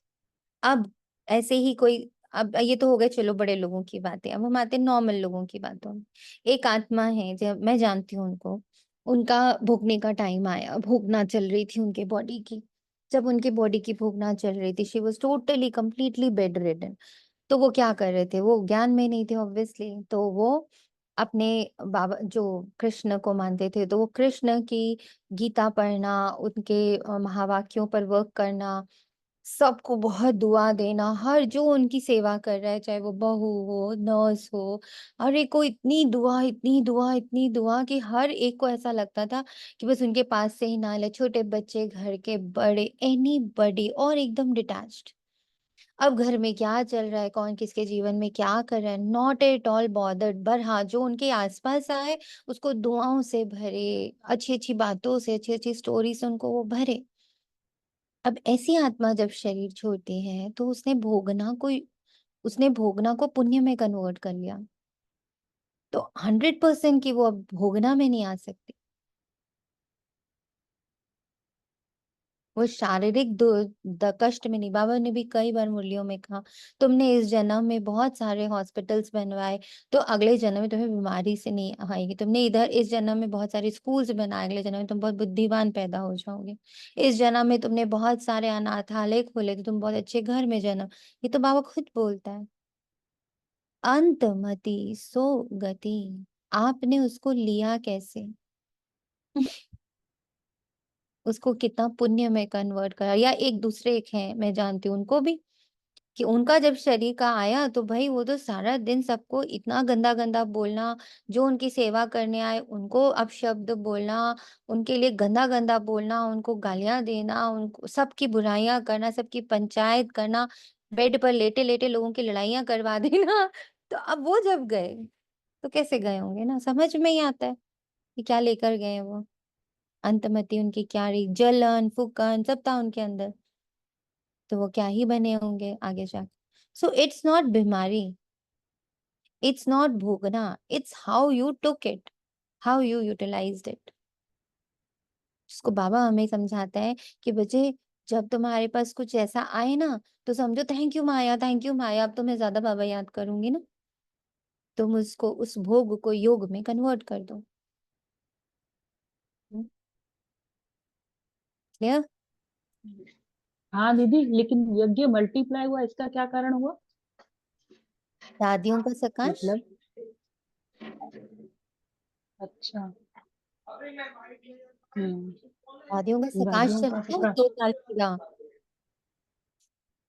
अब ऐसे ही कोई, अब ये तो हो गए चलो बड़े लोगों की बातें, अब हम आते हैं नॉर्मल लोगों की बातों में। एक आत्मा है, जब मैं जानती हूँ उनको, उनका भोगने का टाइम आया, भोगना चल रही थी उनके बॉडी की। जब उनकी बॉडी की भोगना चल रही थी, she was totally completely bed ridden. तो वो क्या कर रहे थे, वो ज्ञान में नहीं थे ऑब्वियसली, तो वो अपने बाबा जो कृष्ण को मानते थे, तो वो कृष्ण की गीता पढ़ना, उनके महावाक्यों पर वर्क करना, सबको बहुत दुआ देना, हर जो उनकी सेवा कर रहा है, चाहे वो बहू हो, नर्स हो, हर एक को इतनी दुआ, इतनी दुआ, इतनी दुआ कि हर एक को ऐसा लगता था कि बस उनके पास से ही ना ले, छोटे बच्चे, घर के बड़े, एनीबॉडी, और एकदम डिटैच्ड। अब घर में क्या चल रहा है, कौन किसके जीवन में क्या कर रहा है, नॉट एट ऑल बॉदर्ड, पर हाँ, जो उनके आसपास आए उसको दुआओं से भरे, अच्छी-अच्छी बातों से, अच्छी-अच्छी स्टोरी से उनको वो भरे। अब ऐसी आत्मा जब शरीर छोड़ती है तो उसने भोगना को पुण्य में कन्वर्ट कर लिया। तो 100% की वो अब भोगना में नहीं आ सकती। वो शारीरिक कष्ट में नहीं। बाबा ने भी कई बार मुरलियों में कहा, तुमने इस जन्म में बहुत सारे हॉस्पिटल्स बनवाए, तो अगले जन्म में तुम्हें बीमारी से नहीं आएगी। तुमने इधर इस जन्म में बहुत सारे स्कूल्स बनाए, अगले जन्म में तुम बहुत बुद्धिमान पैदा हो जाओगे। इस जन्म में तुमने बहुत सारे अनाथालय खोले, तो तुम बहुत अच्छे घर में जन्म। ये तो बाबा खुद बोलता है। अंतमति सो गति। आपने उसको लिया कैसे? उसको कितना पुण्य में कन्वर्ट करा, या एक दूसरे एक है, मैं जानती हूँ उनको भी, कि उनका जब शरीर का आया तो भाई वो तो सारा दिन सबको इतना गंदा गंदा बोलना, जो उनकी सेवा करने आए उनको अपशब्द बोलना, उनके लिए गंदा गंदा बोलना, उनको गालियां देना, उनको सबकी बुराइयां करना, सबकी पंचायत करना, बेड पर लेटे लेटे लोगों की लड़ाइयां करवा देना। तो अब वो जब गए तो कैसे गए होंगे ना, समझ में ही आता है कि क्या लेकर गए हैं वो। अंतमति उनकी क्या रही, जलन फूकन सब था उनके अंदर, तो वो क्या ही बने होंगे आगे जाके। सो इट्स नॉट बीमारी, इट्स नॉट भोगना, it's how you took it, how you utilized it. जिसको बाबा हमें समझाता है कि बच्चे, जब तुम्हारे पास कुछ ऐसा आए ना, तो समझो thank you Maya, thank you Maya, अब तो मैं ज्यादा बाबा याद करूंगी ना। तुम उसको, उस भोग को योग में कन्वर्ट कर दो। क्लियर? हाँ दीदी, लेकिन यज्ञ मल्टीप्लाई हुआ, इसका क्या कारण हुआ? दादियों का सकाश। मतलब अच्छा। दादियों का सकाश दादियों चल का गया सका 2 साल का।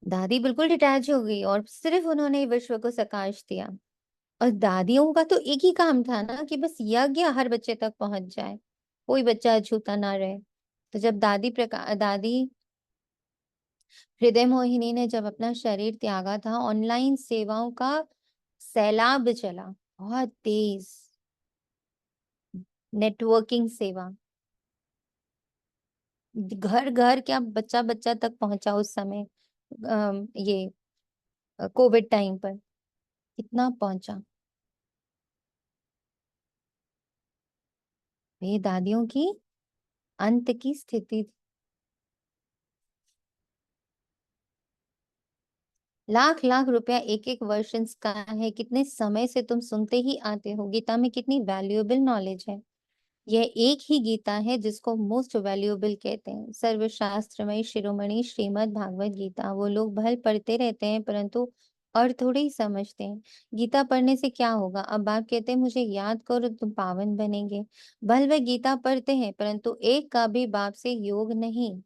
दादी बिल्कुल डिटैच हो गई और सिर्फ उन्होंने विश्व को सकाश दिया। और दादियों का तो एक ही काम था ना कि बस यज्ञ हर बच्चे तक पहुंच जाए, कोई बच्चा अछूता ना रहे। तो जब दादी हृदय मोहिनी ने जब अपना शरीर त्यागा था, ऑनलाइन सेवाओं का सैलाब चला, बहुत तेज नेटवर्किंग सेवा, घर घर क्या, बच्चा बच्चा तक पहुंचा उस समय। ये कोविड टाइम पर कितना पहुंचा। ये दादियों की अंत की स्थिति। लाख लाख रुपया एक एक वर्षन का है, कितने समय से तुम सुनते ही आते हो। गीता में कितनी वैल्यूएबल नॉलेज है। यह एक ही गीता है जिसको मोस्ट वैल्यूएबल कहते हैं, सर्वशास्त्रमयी शिरोमणि श्रीमद् भागवत गीता। वो लोग भल पढ़ते रहते हैं परंतु और थोड़े ही समझते हैं। गीता पढ़ने से क्या होगा? अब बाप कहते हैं मुझे याद करो तुम पावन बनेंगे। भल वे गीता पढ़ते हैं परंतु एक का भी बाप से योग नहीं।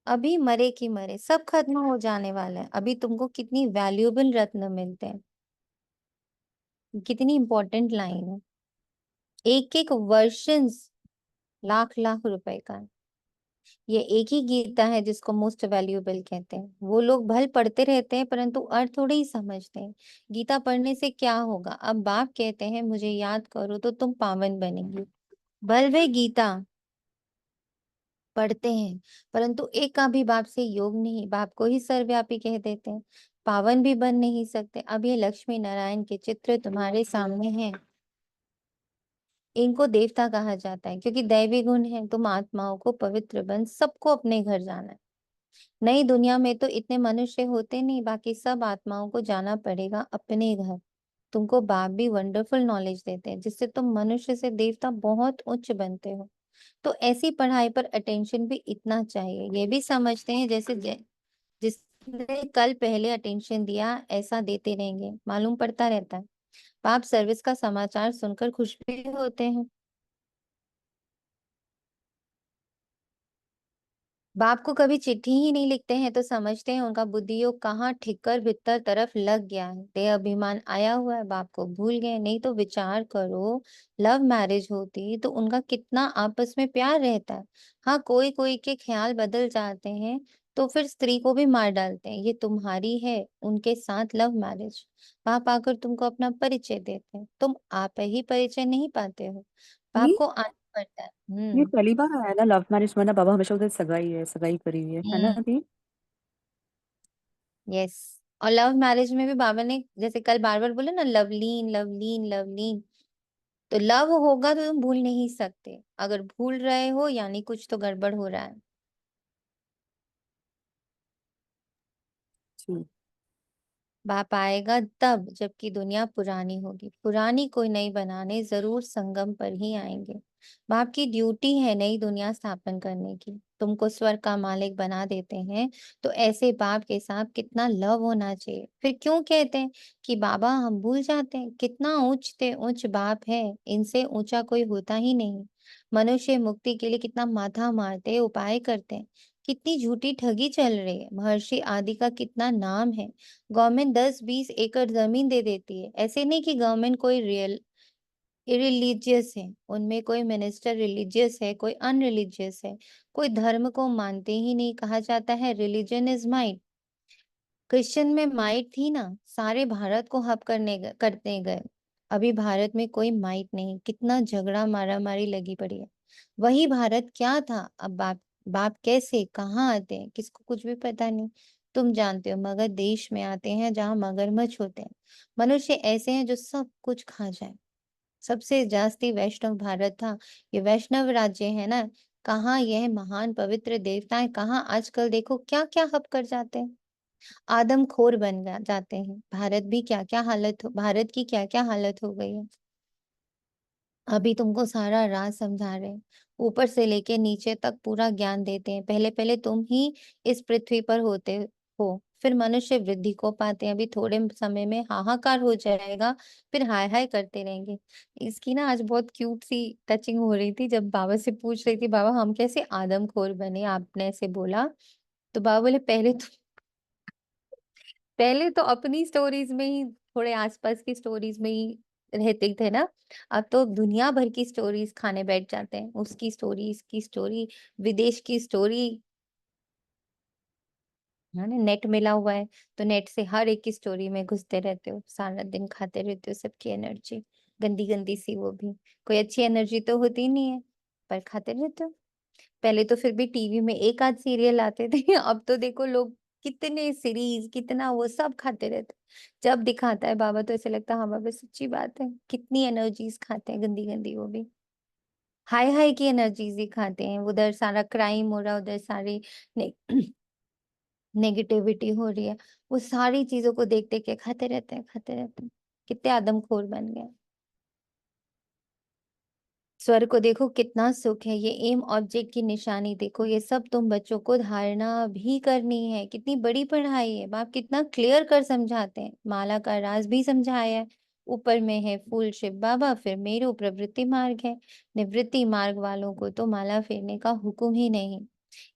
अभी मरे की मरे, सब खत्म हो जाने वाला है। अभी तुमको कितनी वैल्यूएबल रत्न मिलते हैं, कितनी इंपॉर्टेंट लाइन है। एक एक वर्षन लाख लाख रुपए का है। ये एक ही गीता है जिसको मोस्ट वैल्यूएबल कहते हैं। वो लोग भल पढ़ते रहते हैं परंतु अर्थ थोड़े ही समझते हैं। गीता पढ़ने से क्या होगा? अब बाप कहते हैं मुझे याद करो तो तुम पावन बनेंगी। भल वे गीता पढ़ते हैं परंतु एक का भी बाप से योग नहीं, बाप को ही सर्वव्यापी कह देते हैं, पावन भी बन नहीं सकते। अब ये लक्ष्मी नारायण के चित्र तुम्हारे सामने हैं। इनको देवता कहा जाता है क्योंकि दैवी गुण है। तुम आत्माओं को पवित्र बन सबको अपने घर जाना है। नई दुनिया में तो इतने मनुष्य होते नहीं, बाकी सब आत्माओं को जाना पड़ेगा अपने घर। तुमको बाप भी वंडरफुल नॉलेज देते हैं जिससे तुम मनुष्य से देवता बहुत उच्च बनते हो। तो ऐसी पढ़ाई पर अटेंशन भी इतना चाहिए। ये भी समझते हैं जैसे जिसने कल पहले अटेंशन दिया ऐसा देते रहेंगे, मालूम पड़ता रहता है। बाप सर्विस का समाचार सुनकर खुश भी होते हैं। बाप को कभी चिट्ठी ही नहीं लिखते हैं तो समझते हैं उनका बुद्धि योग कहाँ ठिक्कर भित्तर तरफ लग गया है। देह अभिमान आया हुआ है, बाप को भूल गए। नहीं तो विचार करो, लव मैरिज होती तो उनका कितना आपस में प्यार रहता है। हाँ, कोई कोई के ख्याल बदल जाते हैं तो फिर स्त्री को भी मार डालते हैं। ये तुम्हारी है उनके साथ लव मैरिज। बाप आकर तुमको अपना परिचय देते हैं, तुम आप ही परिचय नहीं पाते हो। बाप ये को आना पड़ता है। ये पहली बार आया ना लव मैरिज, वरना बाबा हमेशा उधर सगाई है, सगाई करी हुई है ना दी? यस। और लव मैरिज में भी बाबा ने जैसे कल बार बार बोले ना, लवलीन लवलीन लवलीन। तो लव होगा तो तुम भूल नहीं सकते। अगर भूल रहे हो यानी कुछ तो गड़बड़ हो रहा है। जी। बाप आएगा तब जबकि दुनिया पुरानी होगी। पुरानी कोई नई बनाने जरूर संगम पर ही आएंगे। बाप की ड्यूटी है नई दुनिया स्थापन करने की। तुमको स्वर्ग का मालिक बना देते हैं तो ऐसे बाप के साथ कितना लव होना चाहिए। फिर क्यों कहते हैं कि बाबा हम भूल जाते हैं कितना ऊंच ऊंच बाप है, इनसे ऊंचा कोई होता ही नहीं। मनुष्य मुक्ति के लिए कितना माथा मारते उपाय करते हैं। कितनी झूठी ठगी चल रही है। महर्षि आदि का कितना नाम है। गवर्नमेंट 10-20 एकड़ जमीन दे देती है। ऐसे नहीं कि गवर्नमेंट कोई रियल इरिलीजियस है, उनमें कोई मिनिस्टर रिलीजियस है, कोई अनरिलीजियस है, कोई धर्म को मानते ही नहीं। कहा जाता है रिलीजन इज माइट। क्रिश्चियन में माइट थी ना, सारे भारत को हब करते गए। अभी भारत में कोई माइट नहीं, कितना झगड़ा मारा मारी लगी पड़ी है। वही भारत क्या था। अब बाप बाप कैसे कहाँ आते हैं किसको कुछ भी पता नहीं। तुम जानते हो मगर देश में आते हैं जहाँ मगरमच्छ होते हैं। मनुष्य ऐसे हैं जो सब कुछ खा जाए। सबसे जास्ती वैष्णव भारत था। ये वैष्णव राज्य है ना, कहाँ यह महान पवित्र देवताएं, कहाँ आजकल देखो क्या क्या हब कर जाते हैं। आदमखोर जाते हैं। भारत की क्या क्या हालत हो गई है। अभी तुमको सारा राज समझा रहे हैं, ऊपर से लेके नीचे तक पूरा ज्ञान देते हैं। पहले पहले तुम ही इस पृथ्वी पर होते हो, फिर मनुष्य वृद्धि को पाते हैं। अभी थोड़े समय में हाहाकार हो जाएगा, फिर हाय हाय करते रहेंगे। इसकी ना आज बहुत क्यूट सी टचिंग हो रही थी जब बाबा से पूछ रही थी, बाबा हम कैसे आदमखोर बने, आपने ऐसे बोला। तो बाबा बोले पहले तो अपनी स्टोरीज में ही, थोड़े आसपास की स्टोरीज में ही रहते थे ना। अब तो दुनिया भर की स्टोरीज खाने बैठ जाते हैं, उसकी स्टोरी इसकी स्टोरी विदेश की स्टोरी है ना। नेट मिला हुआ है तो नेट से हर एक की स्टोरी में घुसते रहते हो, सारा दिन खाते रहते हो सबकी एनर्जी, गंदी गंदी सी। वो भी कोई अच्छी एनर्जी तो होती ही नहीं है पर खाते रहते हो। पहले तो फिर भी टीवी में एक आध सीरियल आते थे अब तो देखो लोग कितने सीरीज कितना वो सब खाते रहते। जब दिखाता है बाबा तो ऐसे लगता है हाँ बाबा सच्ची बात है, कितनी एनर्जीज खाते हैं गंदी गंदी। वो भी हाई हाई की एनर्जीज ही खाते हैं। उधर सारा क्राइम हो रहा है, उधर सारी ने, नेगेटिविटी हो रही है। वो सारी चीजों को देख देख के खाते रहते हैं। कितने आदमखोर बन गए। स्वर्ग को देखो कितना सुख है। ये एम ऑब्जेक्ट की निशानी देखो, ये सब तुम बच्चों को धारणा भी करनी है। कितनी बड़ी पढ़ाई है। बाप कितना क्लियर कर समझाते हैं। माला का राज भी समझाया है। ऊपर में है फूल शिव बाबा, फिर मेरु प्रवृत्ति मार्ग है। निवृत्ति मार्ग वालों को तो माला फेरने का हुक्म ही नहीं।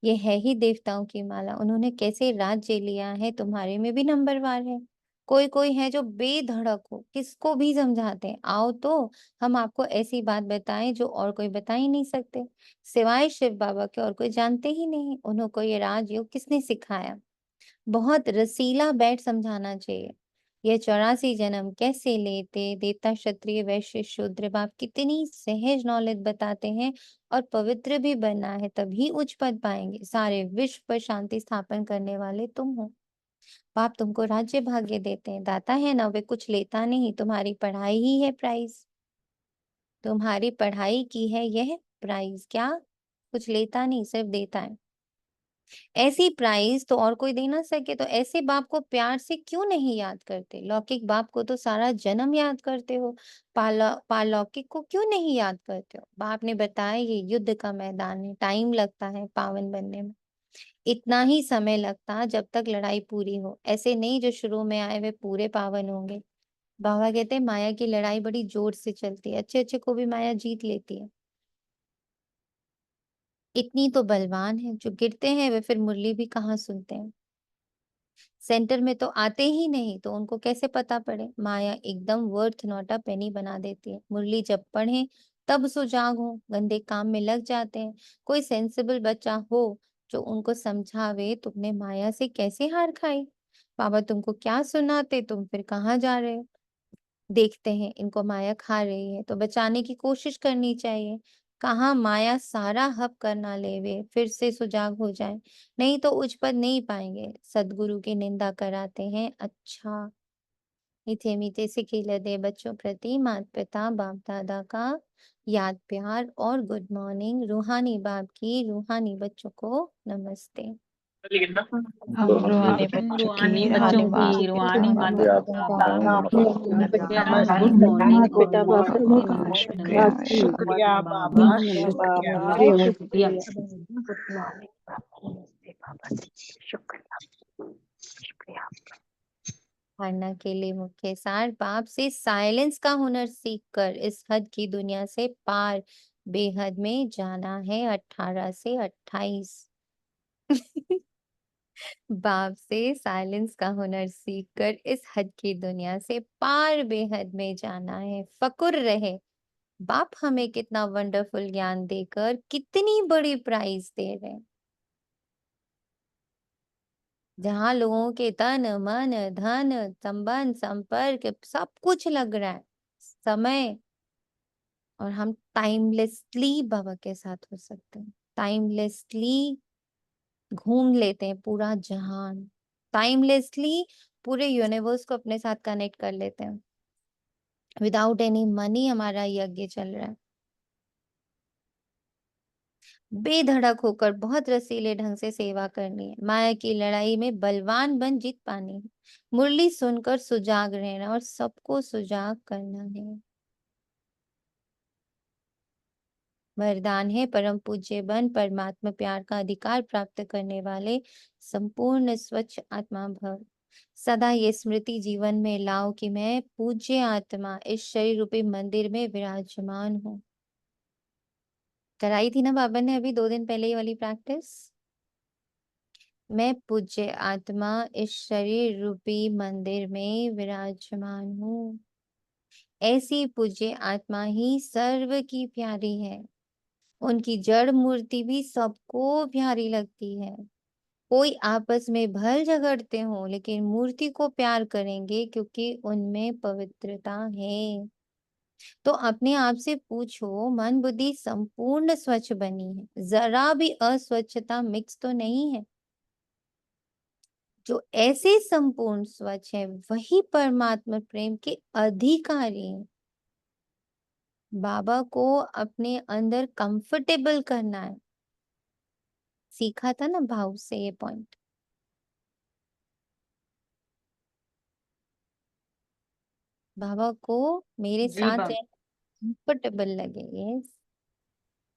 ये है ही देवताओं की माला। उन्होंने कैसे राज्य लिया है, तुम्हारे में भी नंबरवार है। कोई कोई है जो बेधड़क हो, किसको भी समझाते हैं, आओ तो हम आपको ऐसी बात बताएं जो और कोई बता ही नहीं सकते, सिवाय शिव बाबा के और कोई जानते ही नहीं। उन्हों को ये राजयोग किसने सिखाया? बहुत रसीला बैठ समझाना चाहिए। ये 84 जन्म कैसे लेते, देवता क्षत्रिय वैश्य शूद्र, बाप कितनी सहज नॉलेज बताते हैं। और पवित्र भी बनना है तभी उच्च पद पाएंगे। सारे विश्व पर शांति स्थापन करने वाले तुम हो। बाप तुमको राज्य भाग्य देते हैं, दाता है ना, वे कुछ लेता नहीं, तुम्हारी पढ़ाई ही है प्राइज। तुम्हारी पढ़ाई की है यह प्राइज, क्या कुछ लेता नहीं, सिर्फ देता है। ऐसी प्राइज तो और कोई दे ना सके, तो ऐसे बाप को प्यार से क्यों नहीं याद करते? लौकिक बाप को तो सारा जन्म याद करते हो, पारलौकिक को क्यों नहीं याद करते हो? बाप ने बताया ये युद्ध का मैदान है, टाइम लगता है पावन बनने में। इतना ही समय लगता जब तक लड़ाई पूरी हो। ऐसे नहीं जो शुरू में आए वे पूरे पावन होंगे। बाबा कहते हैं माया की लड़ाई बड़ी जोर से चलती है, अच्छे अच्छे को भी माया जीत लेती है। इतनी तो बलवान है, जो गिरते हैं वे फिर मुरली भी कहाँ सुनते हैं। सेंटर में तो आते ही नहीं, तो उनको कैसे पता पड़े? माया एकदम वर्थ नॉट अ पेनी बना देती है। मुरली जब पढ़े तब सुजाग हो, गंदे काम में लग जाते हैं। कोई सेंसिबल बच्चा हो जो उनको समझावे, तुमने माया से कैसे हार खाई, बाबा तुमको क्या सुनाते, तुम फिर कहाँ जा रहे हो? देखते हैं इनको माया खा रही है तो बचाने की कोशिश करनी चाहिए। कहाँ माया सारा हब करना लेवे, फिर से सुजाग हो जाए, नहीं तो उच्च पद नहीं पाएंगे। सदगुरु की निंदा कराते हैं। अच्छा, मीठे मीठे से खिले दे बच्चों प्रति माता पिता बाप दादा का याद प्यार और गुड मॉर्निंग। रूहानी बाप की रूहानी बच्चों को नमस्ते। हम रूहानी बच्चों की रूहानी माता पिता प्यार गुड मॉर्निंग और बेटा बाबा नमस्ते नमस्ते नमस्ते नमस्ते शुक्रिया बाबा, धन्य बाबा शुक्रिया, अरे शुक्रिया। गुड मॉर्निंग बाबा, नमस्ते बाबा जी, शुक्रिया, शुक्रिया। हारना के लिए मुख्य सार, बाप से साइलेंस का हुनर सीखकर इस हद की दुनिया से पार बेहद में जाना है। 18 से 28 बाप से साइलेंस का हुनर सीखकर इस हद की दुनिया से पार बेहद में जाना है। फकुर रहे बाप हमें कितना वंडरफुल ज्ञान देकर कितनी बड़ी प्राइज दे रहे हैं। जहां लोगों के तन मन धन संबंध संपर्क सब कुछ लग रहा है, समय, और हम टाइमलेसली बाबा के साथ हो सकते हैं। टाइमलेसली घूम लेते हैं पूरा जहान, टाइमलेसली पूरे यूनिवर्स को अपने साथ कनेक्ट कर लेते हैं। विदाउट एनी मनी हमारा यज्ञ चल रहा है। बेधड़क होकर बहुत रसीले ढंग से सेवा करनी है। माया की लड़ाई में बलवान बन जीत पानी है। मुरली सुनकर सुजाग रहना और सबको सुजाग करना है। वरदान है परम पूज्य बन परमात्मा प्यार का अधिकार प्राप्त करने वाले संपूर्ण स्वच्छ आत्मा भव। सदा ये स्मृति जीवन में लाओ कि मैं पूज्य आत्मा इस शरीर रूपी मंदिर में विराजमान हूँ। कराई थी ना बाबा ने अभी 2 दिन पहले ये वाली प्रैक्टिस। मैं पूज्य आत्मा इस शरीर रूपी मंदिर में विराजमान हूँ। ऐसी पूज्य आत्मा ही सर्व की प्यारी है। उनकी जड़ मूर्ति भी सबको प्यारी लगती है। कोई आपस में भल झगड़ते हो लेकिन मूर्ति को प्यार करेंगे क्योंकि उनमें पवित्रता है। तो अपने आप से पूछो, मन बुद्धि संपूर्ण स्वच्छ बनी है, जरा भी अस्वच्छता मिक्स तो नहीं है। जो ऐसे संपूर्ण स्वच्छ है वही परमात्मा प्रेम के अधिकारी है। बाबा को अपने अंदर कंफर्टेबल करना है। सीखा था ना भाव से ये पॉइंट। बाबा को मेरे जी साथ बाबा। कंफर्टेबल लगे। ये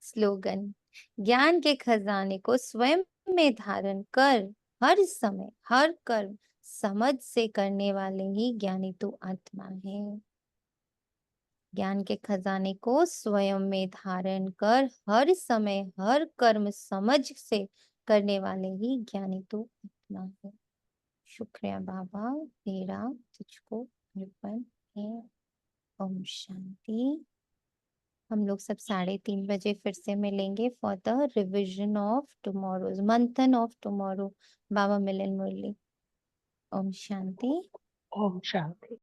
स्लोगन, ज्ञान के खजाने को स्वयं में धारण कर हर समय हर कर्म समझ से करने वाले ही ज्ञानी तो आत्मा है। ज्ञान के खजाने को स्वयं में धारण कर हर समय हर कर्म समझ से करने वाले ही ज्ञानी तो आत्मा है। शुक्रिया बाबा, तेरा तुझको अर्पण है। ओम शांति। हम लोग सब 3:30 बजे फिर से मिलेंगे for the revision of tomorrow's मंथन of tomorrow. Baba Milan Murli. Om Shanti. Om Shanti.